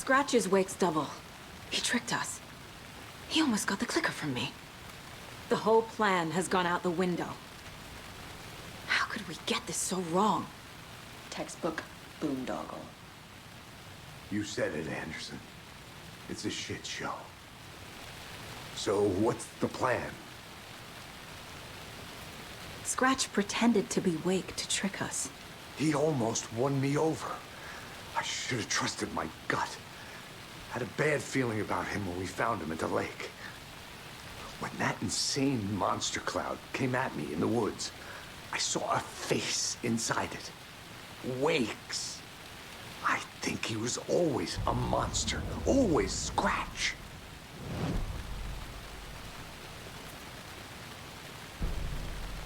Scratch is Wake's double. He tricked us. He almost got the clicker from me. The whole plan has gone out the window. How could we get this so wrong? Textbook boondoggle. You said it, Anderson. It's a shit show. So what's the plan? Scratch pretended to be Wake to trick us. He almost won me over. I should have trusted my gut. Had a bad feeling about him when we found him at the lake. When that insane monster cloud came at me in the woods, I saw a face inside it. Wake's. I think he was always a monster. Always Scratch.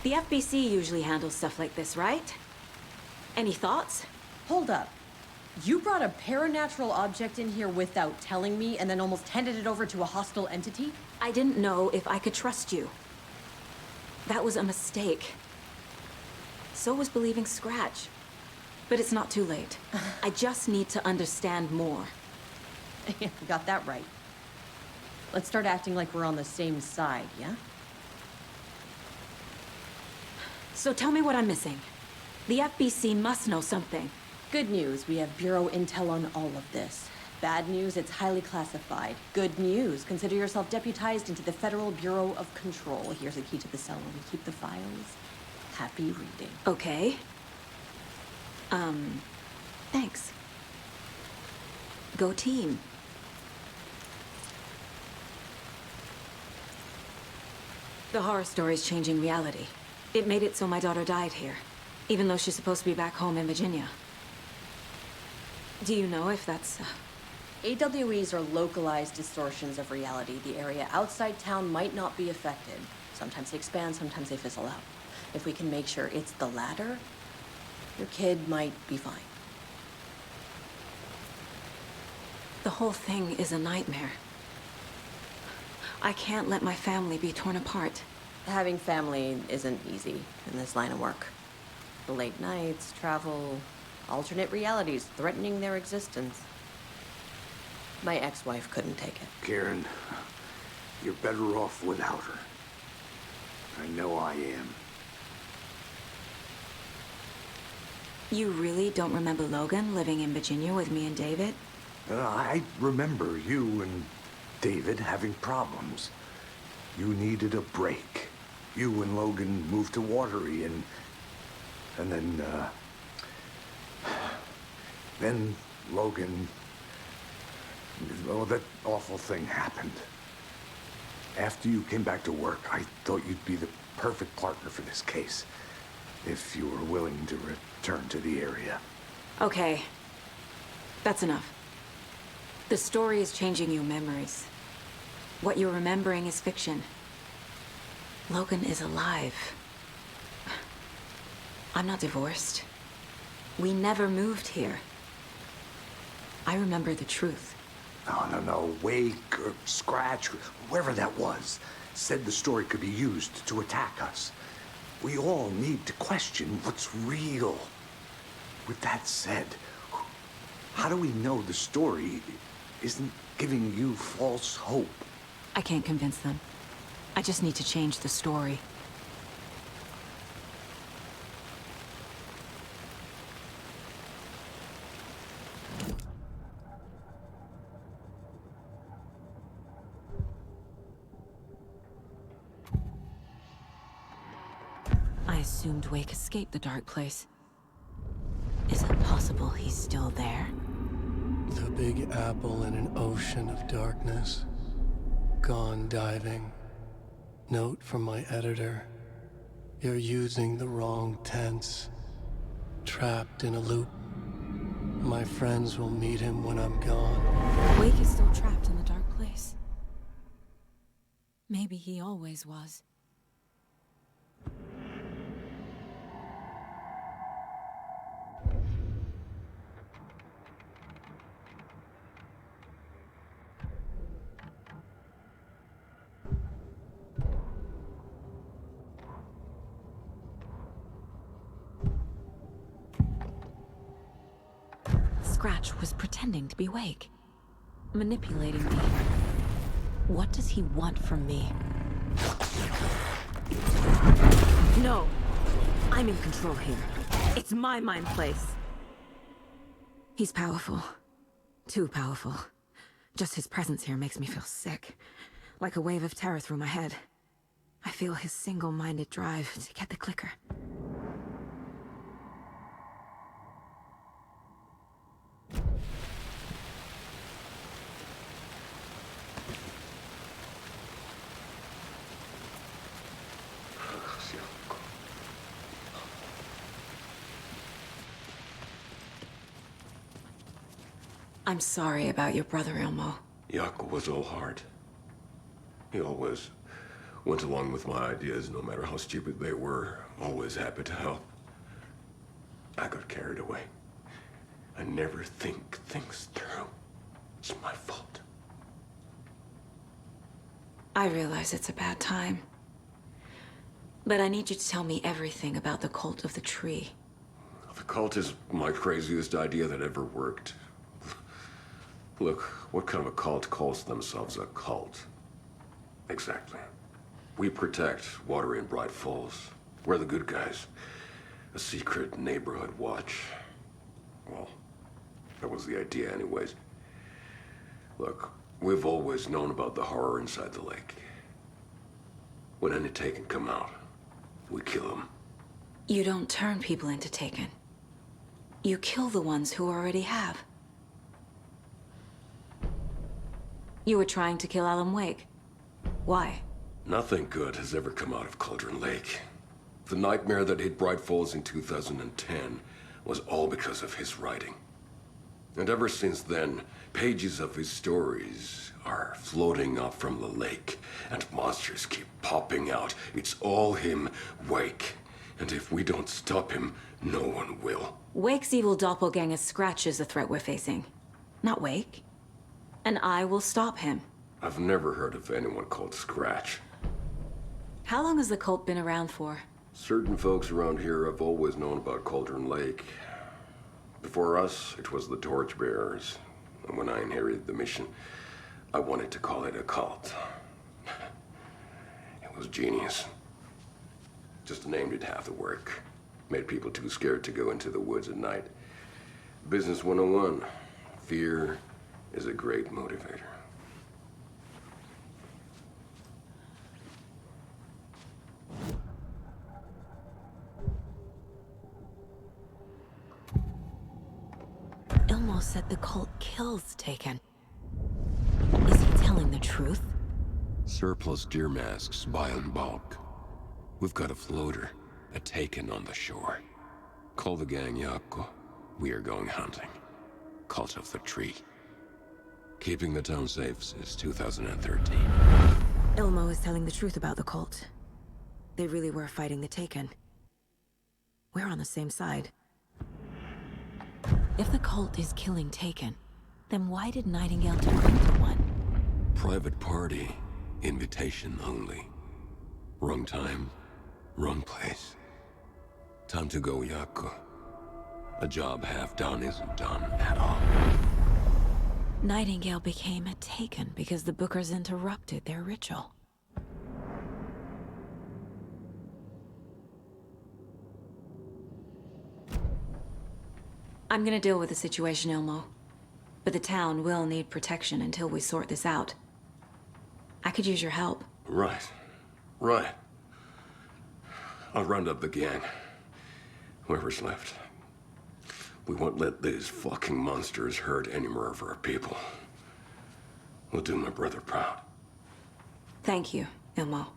The FBC usually handles stuff like this, right? Any thoughts? Hold up. You brought a paranatural object in here without telling me and then almost handed it over to a hostile entity? I didn't know if I could trust you. That was a mistake. So was believing Scratch. But it's not too late. I just need to understand more. You got that right. Let's start acting like we're on the same side, yeah? So tell me what I'm missing. The FBC must know something. Good news, we have Bureau intel on all of this. Bad news, it's highly classified. Good news, consider yourself deputized into the Federal Bureau of Control. Here's a key to the cell where we keep the files. Happy reading. Okay. Thanks. Go team. The horror story's changing reality. It made it so my daughter died here, even though she's supposed to be back home in Virginia. Do you know if that's... AWEs are localized distortions of reality. The area outside town might not be affected. Sometimes they expand, sometimes they fizzle out. If we can make sure it's the latter, your kid might be fine. The whole thing is a nightmare. I can't let my family be torn apart. Having family isn't easy in this line of work. The late nights, travel, alternate realities threatening their existence. My ex-wife couldn't take it. Karen, you're better off without her. I know I am. You really don't remember Logan living in Virginia with me and David? I remember you and David having problems. You needed a break. You and Logan moved to Watery and then Logan, oh, that awful thing happened. After you came back to work, I thought you'd be the perfect partner for this case, if you were willing to return to the area. Okay. That's enough. The story is changing your memories. What you're remembering is fiction. Logan is alive. I'm not divorced. We never moved here. I remember the truth. No. Wake or Scratch, whoever that was, said the story could be used to attack us. We all need to question what's real. With that said, how do we know the story isn't giving you false hope? I can't convince them. I just need to change the story. I assumed Wake escaped the dark place. Is it possible he's still there? The Big Apple in an ocean of darkness. Gone diving. Note from my editor. You're using the wrong tense. Trapped in a loop. My friends will meet him when I'm gone. Wake is still trapped in the dark place. Maybe he always was. Scratch was pretending to be Wake. manipulating me. What does he want from me? No! I'm in control here. It's my mind place. He's powerful. Too powerful. Just his presence here makes me feel sick. Like a wave of terror through my head. I feel his single-minded drive to get the clicker. I'm sorry about your brother, Ilmo. Jaakko was all heart. He always went along with my ideas, no matter how stupid they were. Always happy to help. I got carried away. I never think things through. It's my fault. I realize it's a bad time. But I need you to tell me everything about the cult of the tree. The cult is my craziest idea that ever worked. Look, what kind of a cult calls themselves a cult? Exactly. We protect water in Bright Falls. We're the good guys. A secret neighborhood watch. Well, that was the idea anyways. Look, we've always known about the horror inside the lake. When any Taken come out, we kill them. You don't turn people into Taken. You kill the ones who already have. You were trying to kill Alan Wake. Why? Nothing good has ever come out of Cauldron Lake. The nightmare that hit Bright Falls in 2010 was all because of his writing. And ever since then, pages of his stories are floating up from the lake, and monsters keep popping out. It's all him, Wake. And if we don't stop him, no one will. Wake's evil doppelganger Scratch is the threat we're facing. Not Wake. And I will stop him. I've never heard of anyone called Scratch. How long has the cult been around for? Certain folks around here have always known about Cauldron Lake. Before us, it was the Torchbearers. And when I inherited the mission, I wanted to call it a cult. It was genius. Just the name did half the work. Made people too scared to go into the woods at night. Business 101. Fear is a great motivator. Ilmo said the cult kills Taken. Is he telling the truth? Surplus deer masks buy in bulk. We've got a floater, a Taken on the shore. Call the gang Jaakko. We are going hunting. Cult of the Tree. Keeping the town safe since 2013. Ilmo is telling the truth about the cult. They really were fighting the Taken. We're on the same side. If the cult is killing Taken, then why did Nightingale turn into one? Private party. Invitation only. Wrong time, wrong place. Time to go, Jaakko. A job half done isn't done at all. Nightingale became a Taken because the Bookers interrupted their ritual. I'm gonna deal with the situation, Ilmo. But the town will need protection until we sort this out. I could use your help. Right. I'll round up the gang. Whoever's left. We won't let these fucking monsters hurt any more of our people. We'll do my brother proud. Thank you, Ilmo.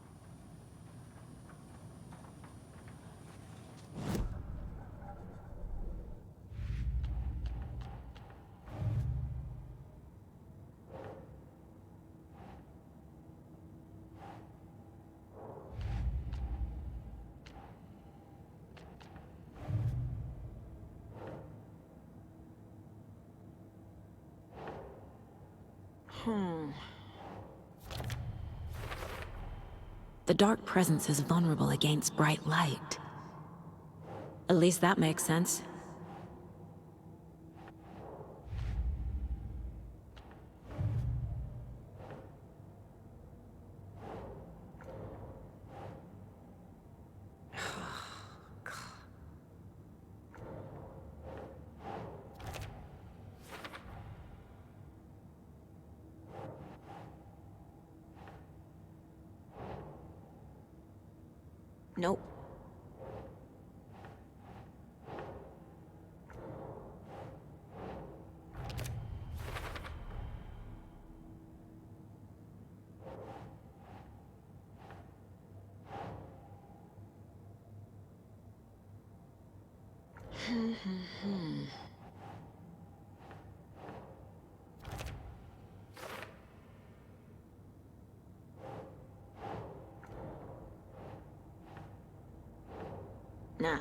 The dark presence is vulnerable against bright light. At least that makes sense. Nope. Nah.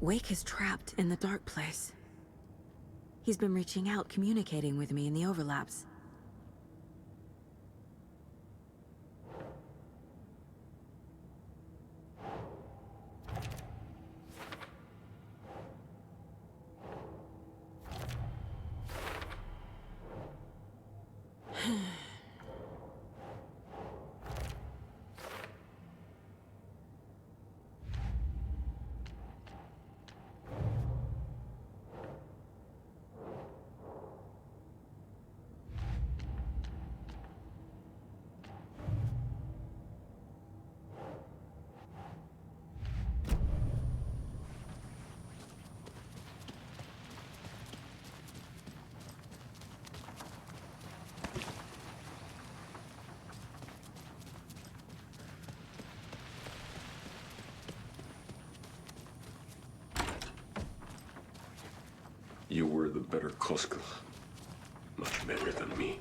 Wake is trapped in the dark place. He's been reaching out, communicating with me in the overlaps. You were the better Koska. Much better than me.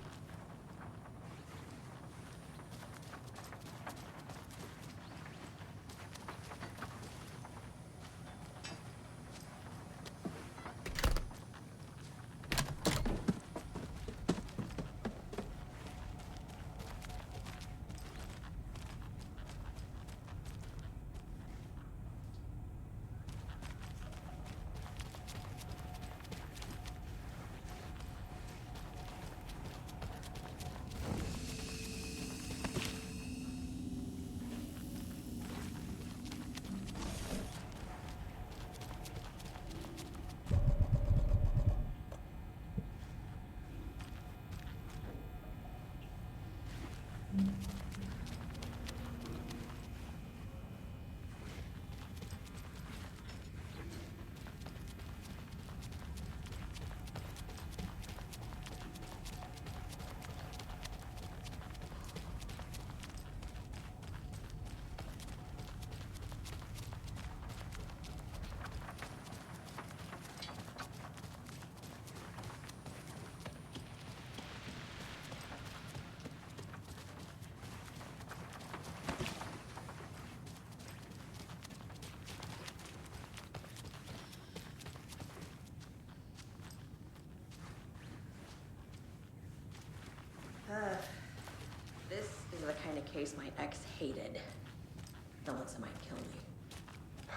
This is the kind of case my ex hated. The ones that might kill me.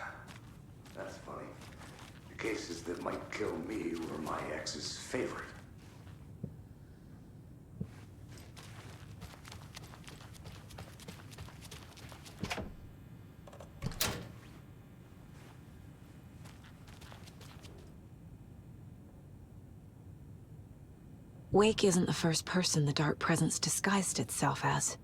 That's funny. The cases that might kill me were my ex's favorite. Wake isn't the first person the dark presence disguised itself as.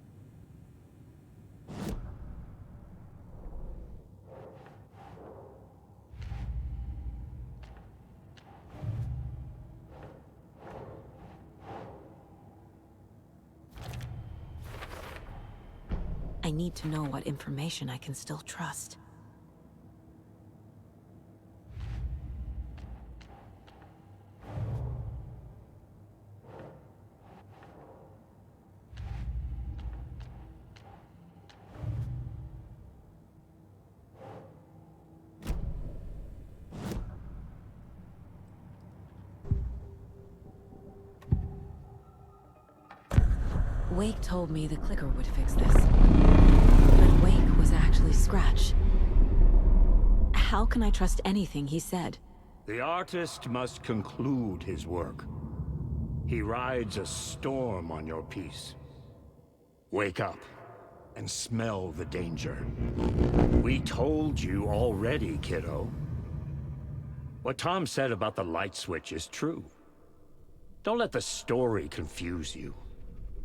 I need to know what information I can still trust. Wake told me the clicker would fix this. But Wake was actually Scratch. How can I trust anything he said? The artist must conclude his work. He rides a storm on your piece. Wake up and smell the danger. We told you already, kiddo. What Tom said about the light switch is true. Don't let the story confuse you.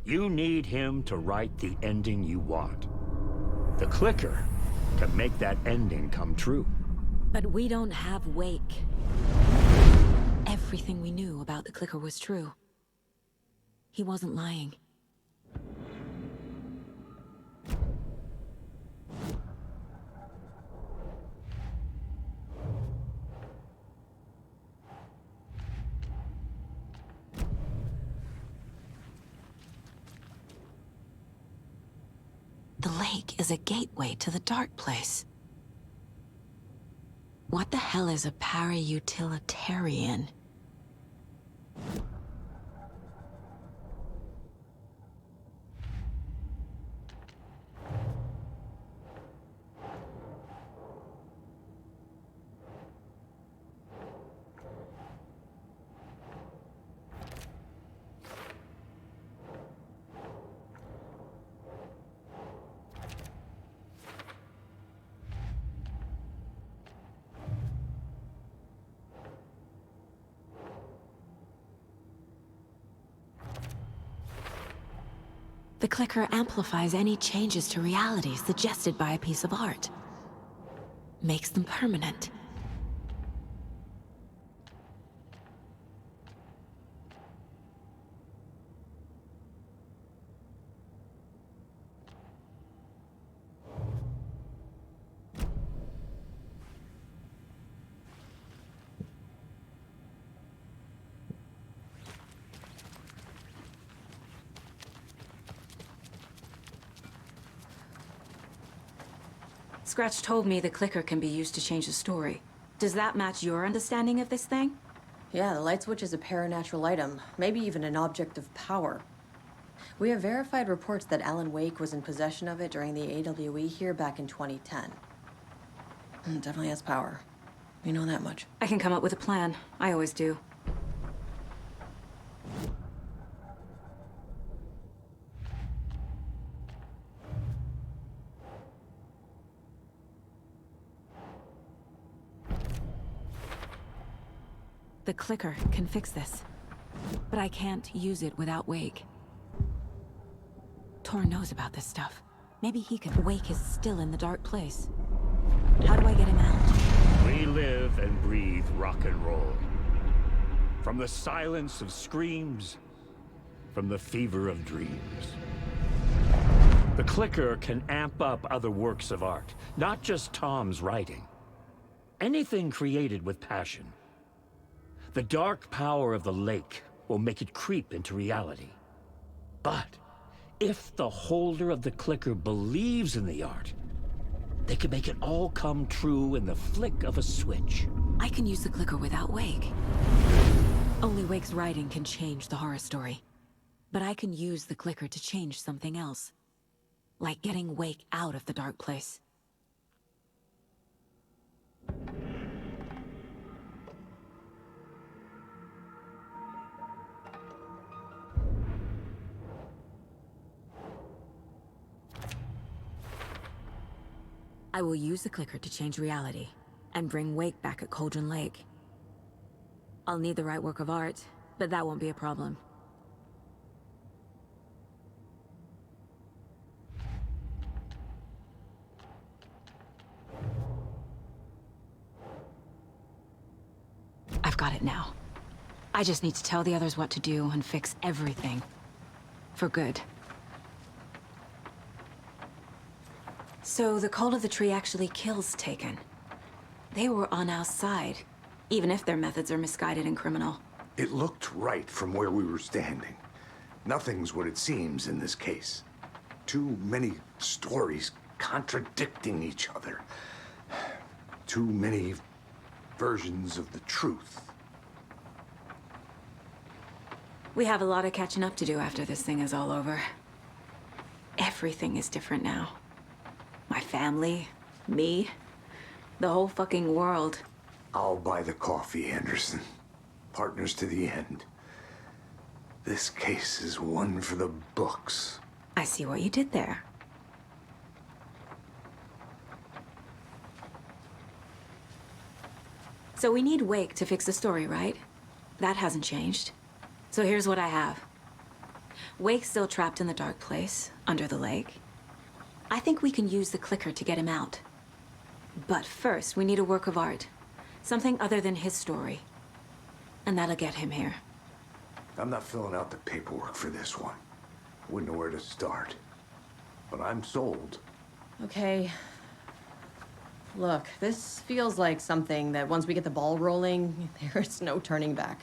You need him to write the ending you want. The clicker can make that ending come true. But we don't have Wake. Everything we knew about the clicker was true. He wasn't lying. The lake is a gateway to the dark place. What the hell is a para-utilitarian? The clicker amplifies any changes to reality suggested by a piece of art. Makes them permanent. Scratch told me the clicker can be used to change the story. Does that match your understanding of this thing? Yeah, the light switch is a paranatural item, maybe even an object of power. We have verified reports that Alan Wake was in possession of it during the AWE here back in 2010. It definitely has power. You know that much. I can come up with a plan. I always do. The clicker can fix this, but I can't use it without Wake. Tor knows about this stuff. Maybe he can. Wake is still in the dark place. How do I get him out? We live and breathe rock and roll. From the silence of screams, from the fever of dreams. The clicker can amp up other works of art, not just Tom's writing. Anything created with passion. The dark power of the lake will make it creep into reality. But if the holder of the clicker believes in the art, they can make it all come true in the flick of a switch. I can use the clicker without Wake. Only Wake's writing can change the horror story. But I can use the clicker to change something else. Like getting Wake out of the dark place. I will use the clicker to change reality, and bring Wake back at Cauldron Lake. I'll need the right work of art, but that won't be a problem. I've got it now. I just need to tell the others what to do and fix everything. For good. So the cult of the tree actually kills Taken. They were on our side, even if their methods are misguided and criminal. It looked right from where we were standing. Nothing's what it seems in this case. Too many stories contradicting each other. Too many versions of the truth. We have a lot of catching up to do after this thing is all over. Everything is different now. My family, me, the whole fucking world. I'll buy the coffee, Anderson. Partners to the end. This case is one for the books. I see what you did there. So we need Wake to fix the story, right? That hasn't changed. So here's what I have. Wake's still trapped in the dark place, under the lake. I think we can use the clicker to get him out. But first, we need a work of art. Something other than his story. And that'll get him here. I'm not filling out the paperwork for this one. Wouldn't know where to start. But I'm sold. Okay. Look, this feels like something that once we get the ball rolling, there's no turning back.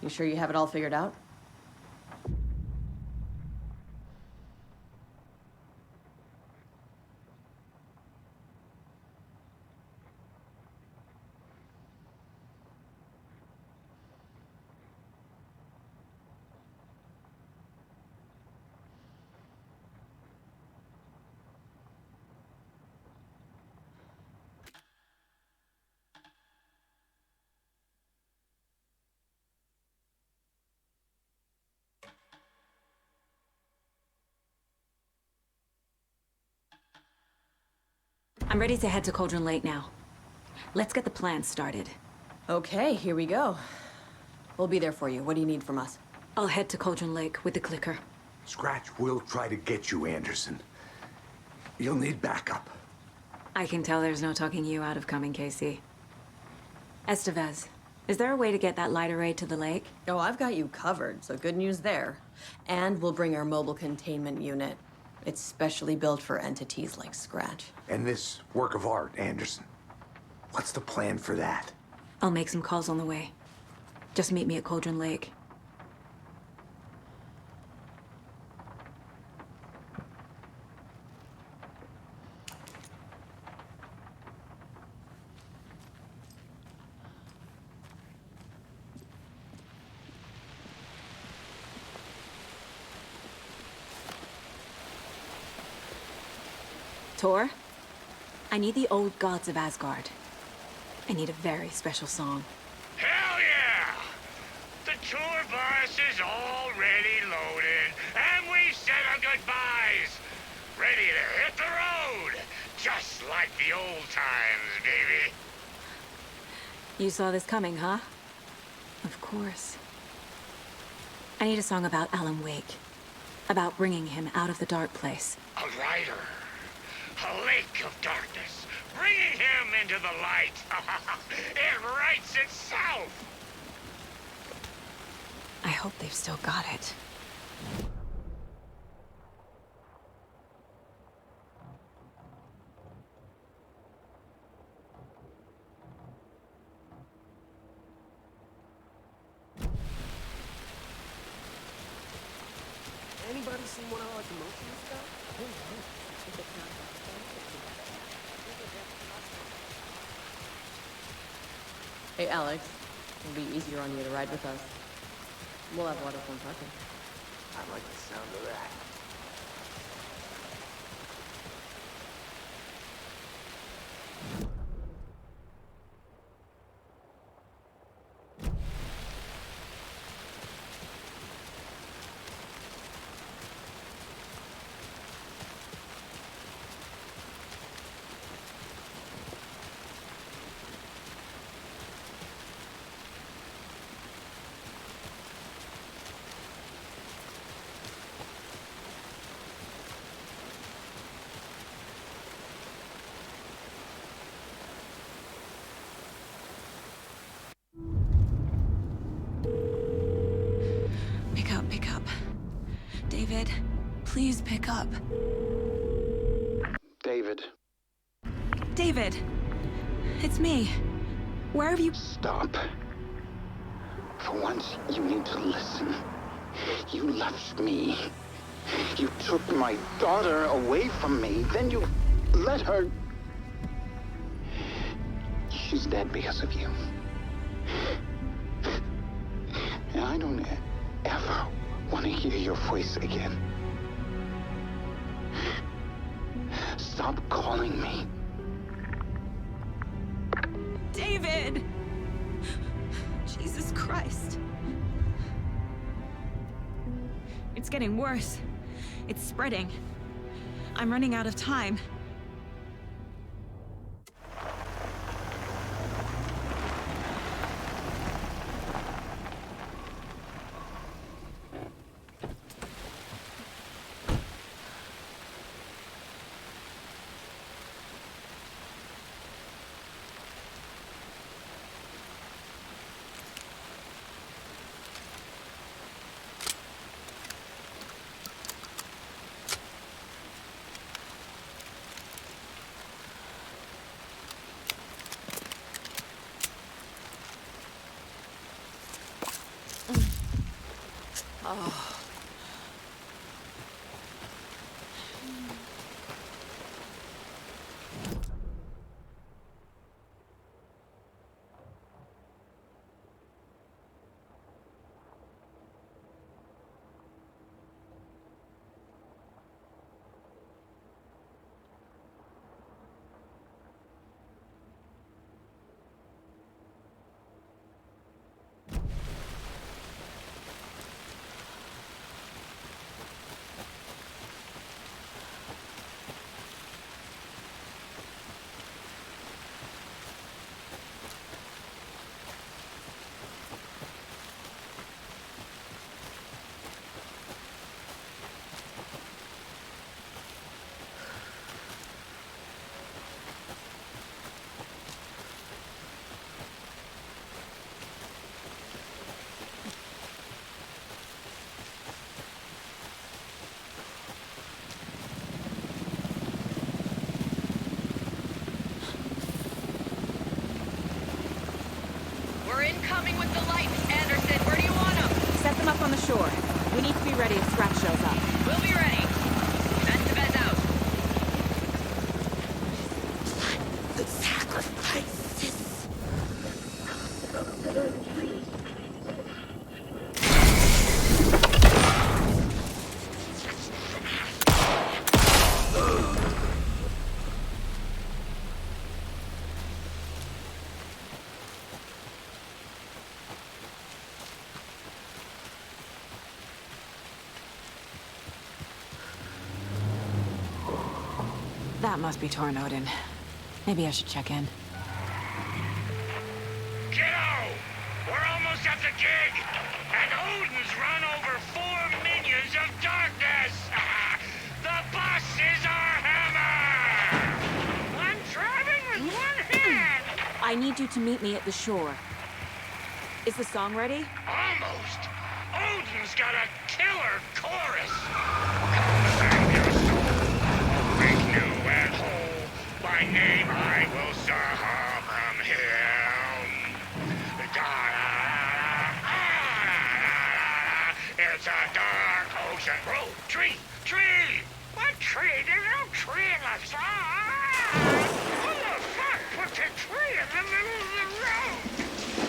You sure you have it all figured out? I'm ready to head to Cauldron Lake now. Let's get the plan started. Okay, here we go. We'll be there for you. What do you need from us? I'll head to Cauldron Lake with the clicker. Scratch will try to get you, Anderson. You'll need backup. I can tell there's no talking you out of coming, Casey. Estevez, is there a way to get that light array to the lake? Oh, I've got you covered, so good news there. And we'll bring our mobile containment unit. It's specially built for entities like Scratch. And this work of art, Anderson. What's the plan for that? I'll make some calls on the way. Just meet me at Cauldron Lake. Tor, I need the old gods of Asgard. I need a very special song. Hell yeah! The tour bus is already loaded, and we said our goodbyes. Ready to hit the road, just like the old times, baby. You saw this coming, huh? Of course. I need a song about Alan Wake. About bringing him out of the dark place. A rider. A lake of darkness, bringing him into the light. It writes itself. I hope they've still got it. Anybody seen one of our commotion stuff? Hey, Alex. It'll be easier on you to ride with us. We'll have waterfront parking. I like the sound of that. Pick up. David, please pick up. David. David! It's me. Where have you... Stop. For once, you need to listen. You left me. You took my daughter away from me, then you let her... She's dead because of you. And I don't ever want to hear your voice again. Stop calling me. David! Jesus Christ. It's getting worse. It's spreading. I'm running out of time. Oh. Incoming with the lights. Anderson, where do you want them? Set them up on the shore. We need to be ready if Scratch shows up. We'll be ready. That's the best out. The sacrifices. That must be torn, Odin. Maybe I should check in. Kiddo! We're almost at the gig! And Odin's run over 4 minions of darkness! The boss is our hammer! I'm driving with one hand! I need you to meet me at the shore. Is the song ready? Almost! Odin's got a killer chorus! By name I will summon him. It's a dark ocean. Oh, tree! What tree? There's no tree in the song! Who the fuck put the tree in the middle of the road?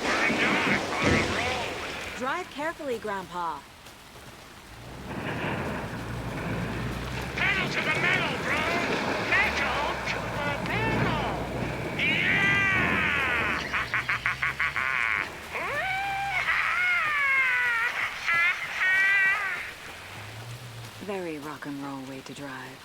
We're not on a road. Drive carefully, Grandpa. Pedal to the metal, bro! Metal to the metal! Yeah! Very rock and roll way to drive.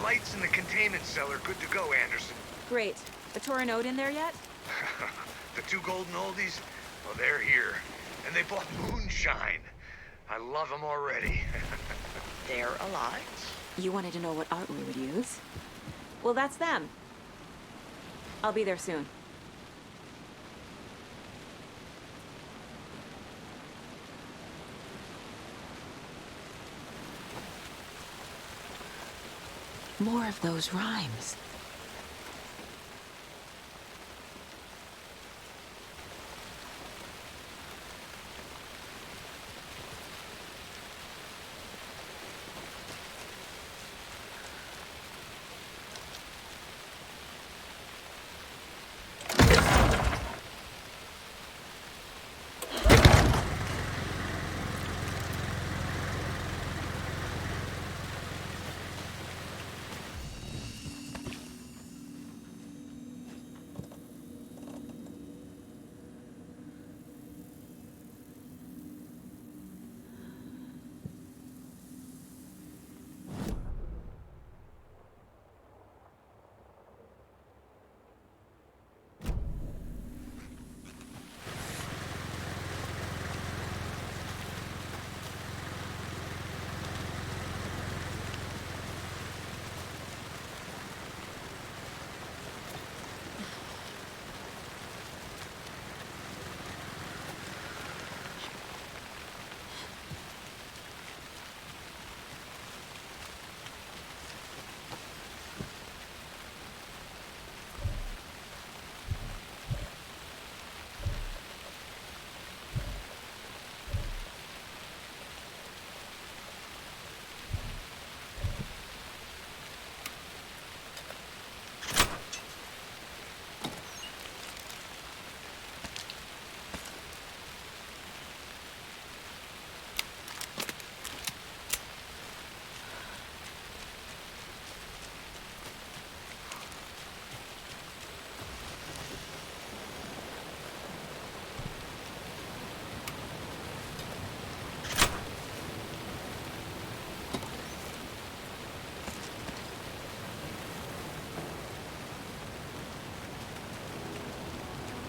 lights in the containment cell are good to go, Anderson. Great. The Toronode in there yet? The two golden oldies? Well, they're here. And they bought moonshine. I love them already. They're alive. You wanted to know what art we would use? Well, that's them. I'll be there soon. More of those rhymes.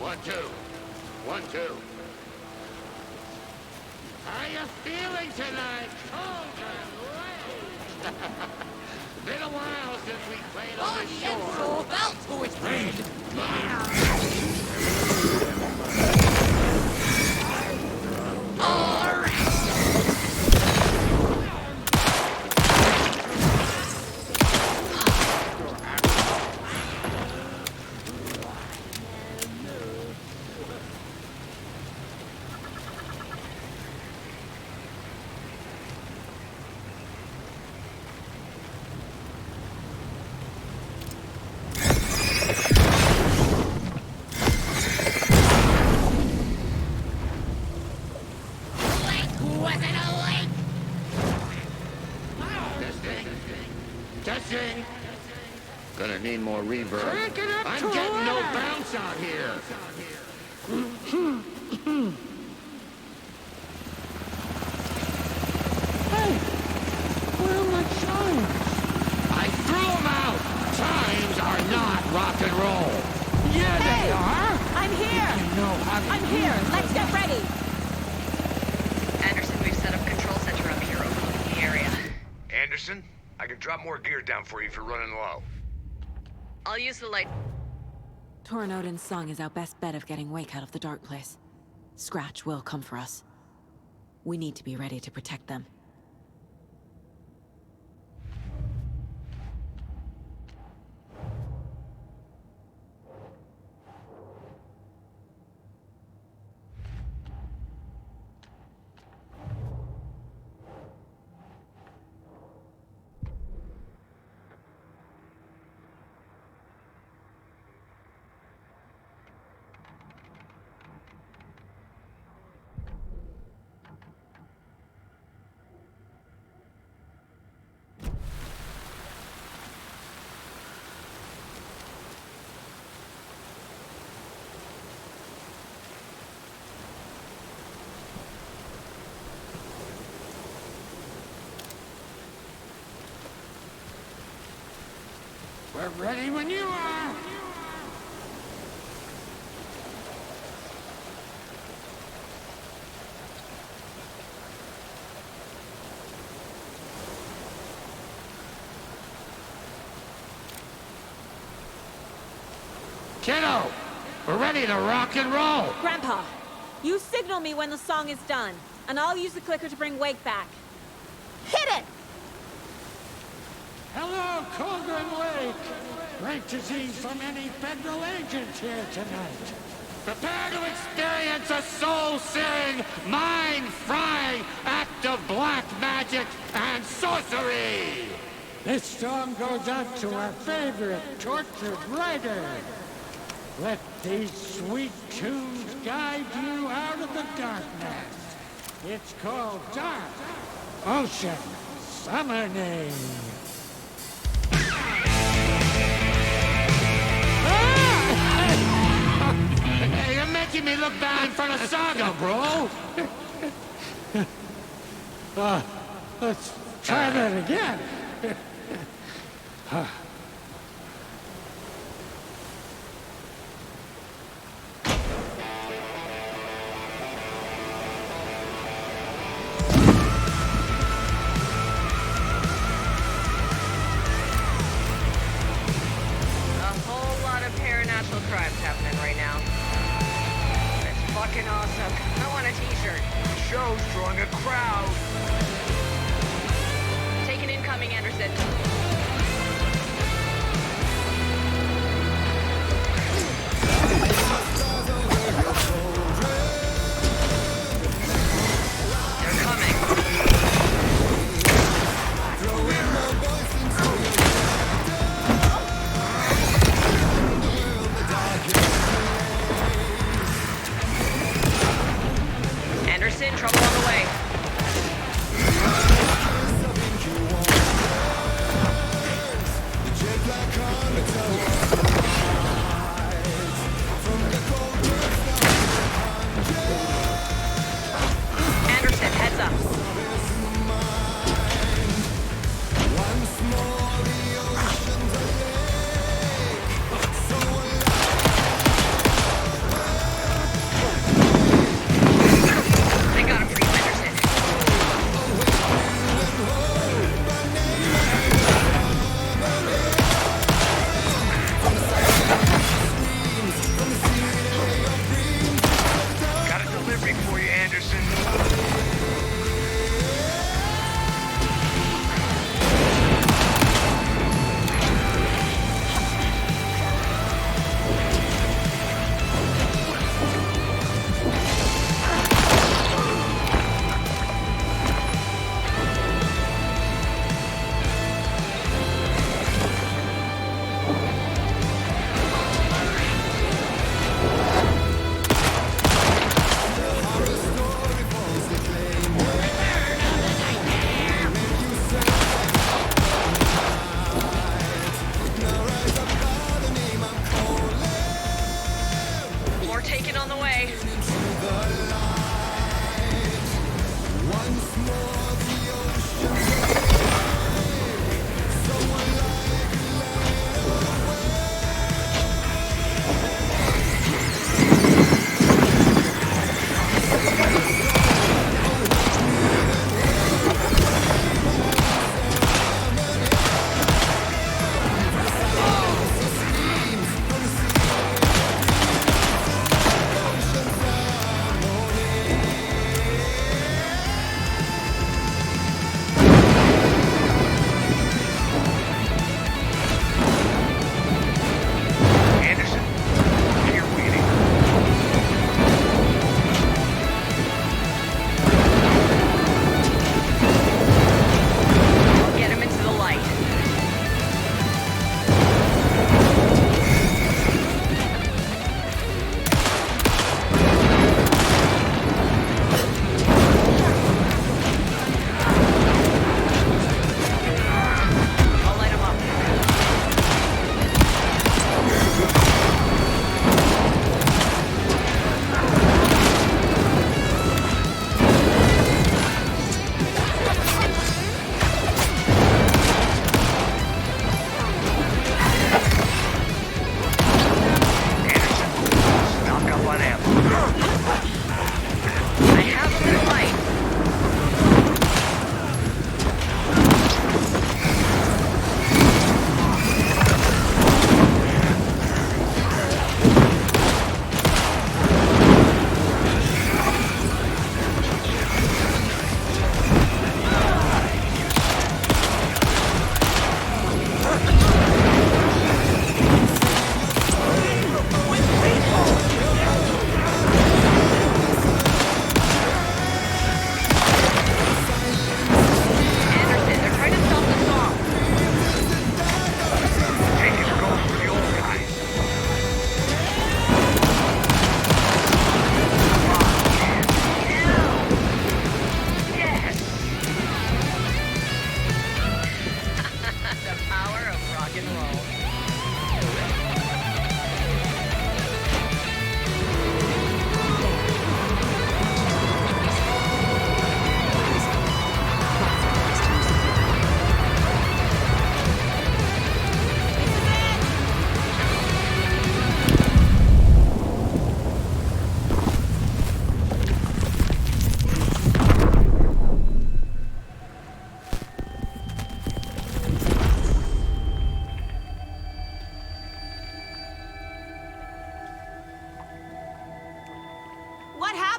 One, two. 1, 2. How you feeling tonight? Cold and late. Been a while since we played on the shore. So about to its end. All right. Testing. Gonna need more reverb. I'm getting no bounce out here. Hey, where are my chimes? I threw them out. Chimes are not rock and roll. Yeah, they are. I'm here! I'm here! Let's get ready! Anderson, we've set up control center up here overlooking the area. Anderson, I can drop more gear down for you if you're running low. I'll use the light. Toronodin's song is our best bet of getting Wake out of the dark place. Scratch will come for us. We need to be ready to protect them. We're ready when you are. Kiddo, we're ready to rock and roll. Grandpa, you signal me when the song is done, and I'll use the clicker to bring Wake back. Hit it! Hello, Colgan Lake. Great to see so many federal agents here tonight. Prepare to experience a soul-searing, mind-frying act of black magic and sorcery. This song goes out to our favorite tortured writer. Let these sweet tunes guide you out of the darkness. It's called Dark Ocean Summoning. Hey, you're making me look bad in front of Saga, bro. Let's try that again. Crimes happening right now. It's fucking awesome. I want a t-shirt. The show's drawing a crowd. Take an incoming, Anderson. They're coming. Anderson, trouble on the way.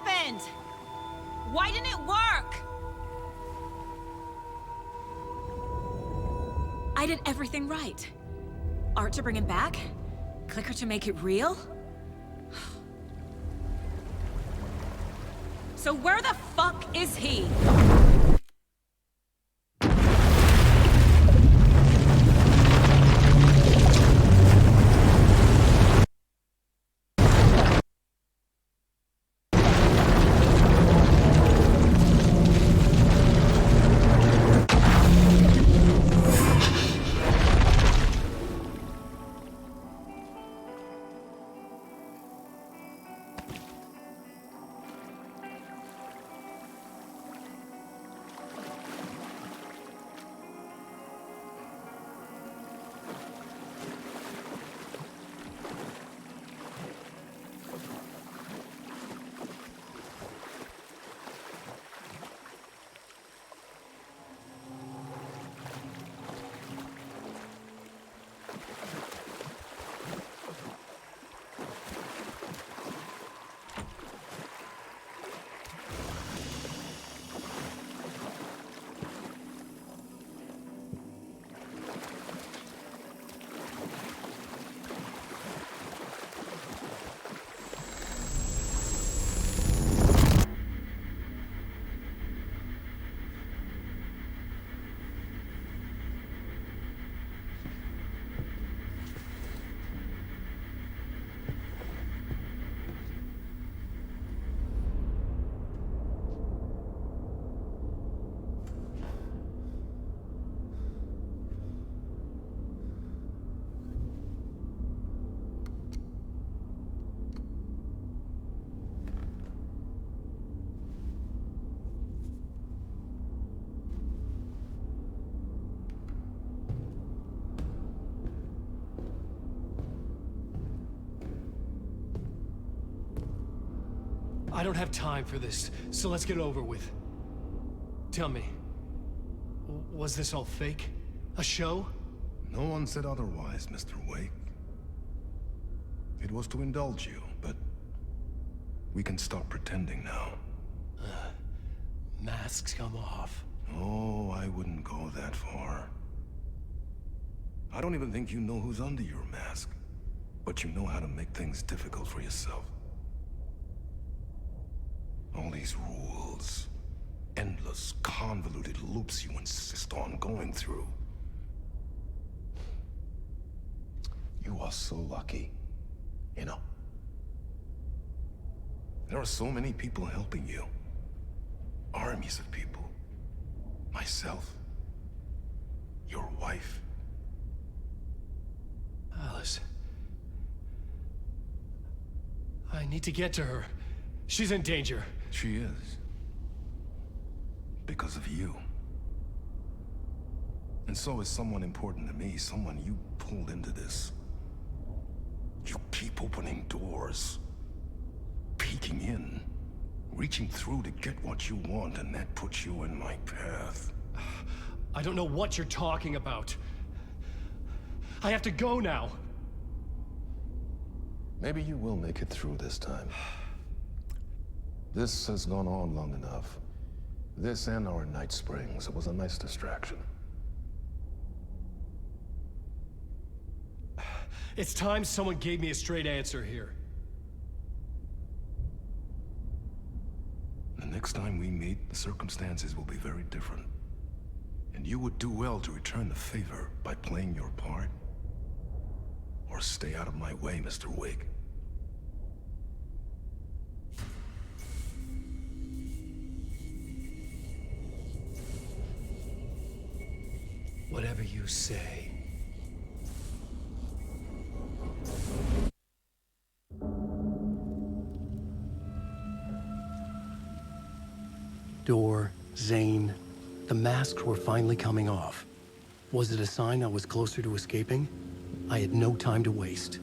happened? Why didn't it work? I did everything right. Art to bring him back? Clicker to make it real? So where the fuck is he? I don't have time for this, so let's get it over with. Tell me, was this all fake? A show? No one said otherwise, Mr. Wake. It was to indulge you, but we can stop pretending now. Masks come off. Oh, I wouldn't go that far. I don't even think you know who's under your mask, but you know how to make things difficult for yourself. All these rules, endless, convoluted loops you insist on going through. You are so lucky, you know. There are so many people helping you. Armies of people. Myself. Your wife. Alice. I need to get to her. She's in danger. She is. Because of you. And so is someone important to me, someone you pulled into this. You keep opening doors. Peeking in. Reaching through to get what you want, and that puts you in my path. I don't know what you're talking about. I have to go now. Maybe you will make it through this time. This has gone on long enough. This and our Night Springs. It was a nice distraction. It's time someone gave me a straight answer here. The next time we meet, the circumstances will be very different. And you would do well to return the favor by playing your part. Or stay out of my way, Mr. Wake. Whatever you say. Door, Zane, the masks were finally coming off. Was it a sign I was closer to escaping? I had no time to waste.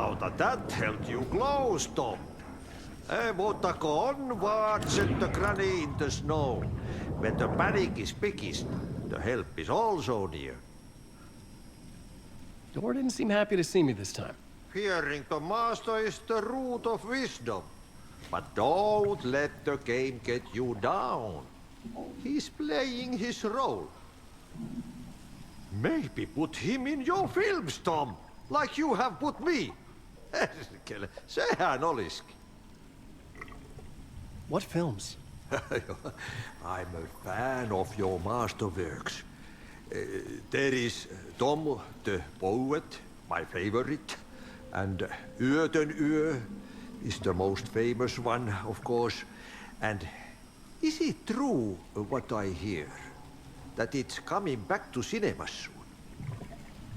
auta, that helped you close, Tom. Mutta on watch the granny in the snow. When the panic is biggest, the help is also near. Door didn't seem happy to see me this time. Fearing the master is the root of wisdom. But don't let the game get you down. He's playing his role. Maybe put him in your films, Tom, like you have put me. Sehän olisikin. What films? I'm a fan of your masterworks. There is Tom the Poet, my favorite, and Yöten Yö is the most famous one, of course. And is it true what I hear? That it's coming back to cinemas soon?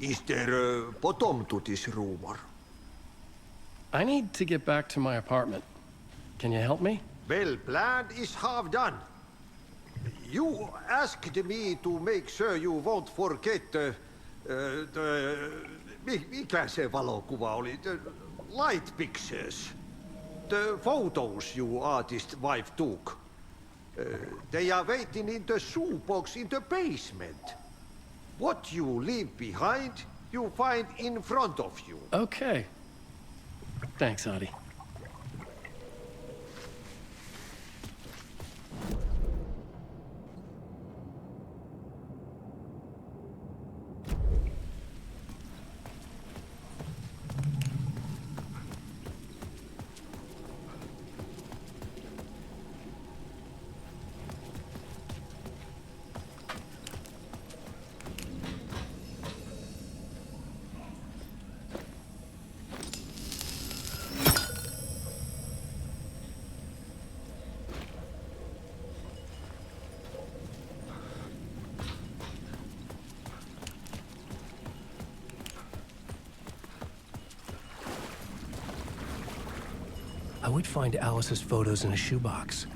Is there a bottom to this rumor? I need to get back to my apartment. Can you help me? Well, plan is half done. You asked me to make sure you won't forget mikä se valokuva oli? The light pictures. The photos your artist wife took. They are waiting in the shoebox in the basement. What you leave behind, you find in front of you. Okay. Thanks, Adi. I would find Alice's photos in a shoebox.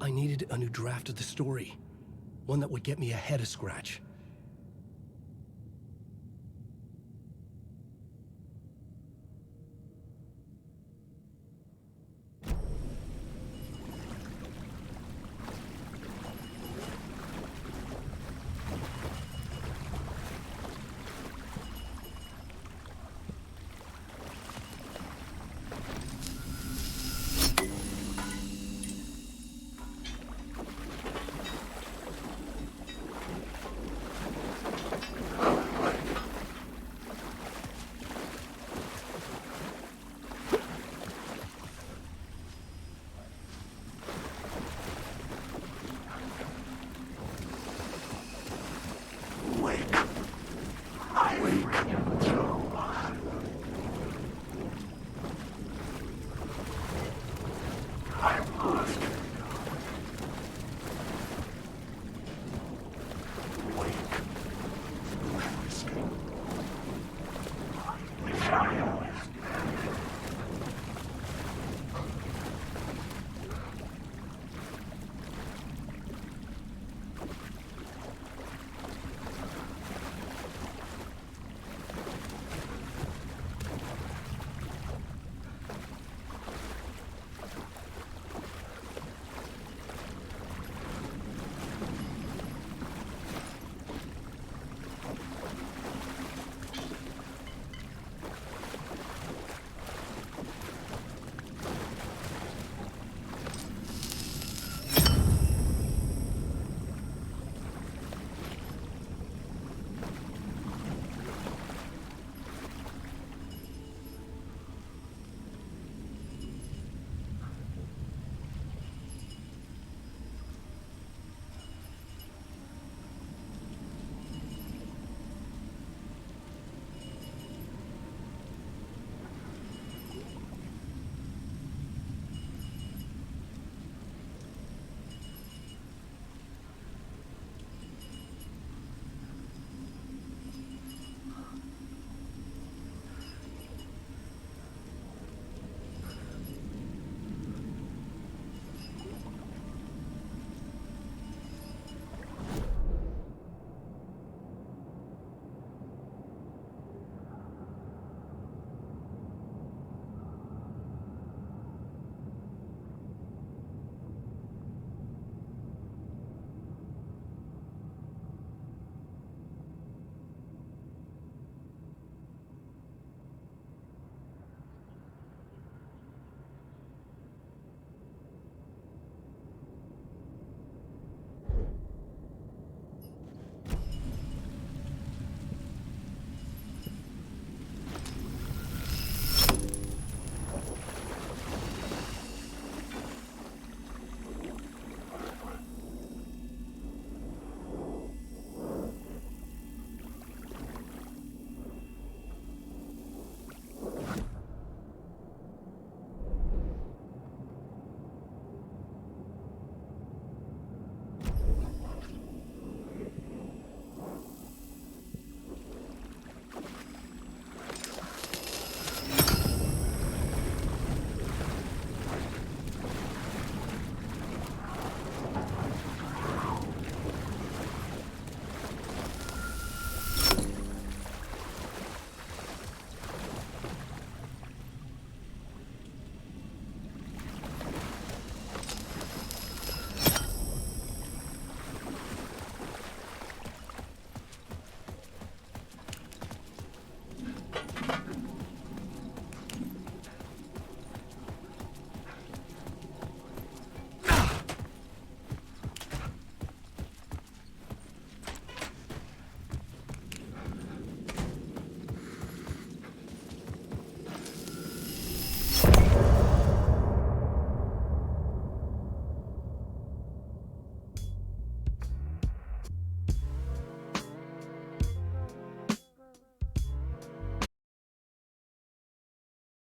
I needed a new draft of the story. One that would get me ahead of Scratch.